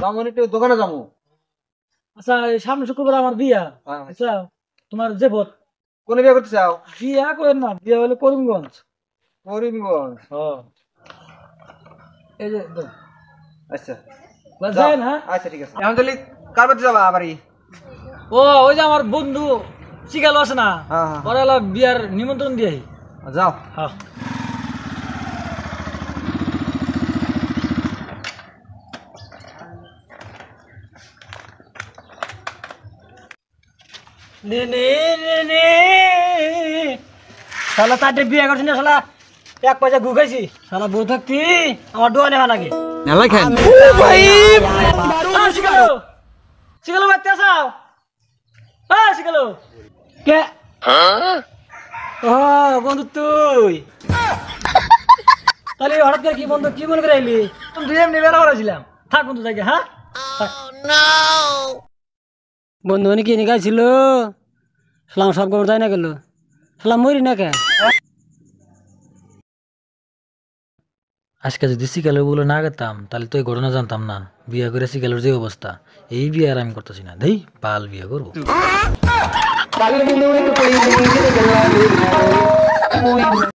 যাবো একটু দোকানে যাবো। আচ্ছা এই সামনে শুক্রবার আমার বিয়া। আচ্ছা তোমার যে বোধ কোন বিয়ে করতে চাও? বিয়া করেন না, বিয়া হলে করিমগঞ্জ। করিমগঞ্জ। এই যে আচ্ছা যায় না। আচ্ছা ঠিক আছে। এখন তাহলে কার বাড়িতে যাবা বাড়ি? ও ওই যে আমার বন্ধু শিকালো আছে না, ওরা হলো বিয়ার নিমন্ত্রণ দিয়ে। যাও। হ্যাঁ নে নে নে নে শালা তাতে বিয়ে করছি না শালা, এক পয়সা ঘুকাইছি শালা, বউ থাকতি আমার দোয়া নেওয়া নাকি শিখালো শিখালো বাড়তে আসাও। হ্যাঁ শিখালো কে? ও বন্ধু তুই তাহলে হঠাৎ করে কি বন্ধু কি মনে করে আইলি? তুই এমনি বেড়া করেছিলাম, থাক বন্ধু জায়গা। হ্যাঁ বন্ধু মানে কি নিকাইছিল সালাম সব খবর তাই না গেল সালাম মরি না কে? আজকে যদি শিকালের বলে না গেতাম তাহলে তো এই ঘটনা জানতাম না। বিয়ে করে শিকালের যে অবস্থা, এই বিয়ে আর আমি করতেছি না। দেই পাল বিয়ে করবো।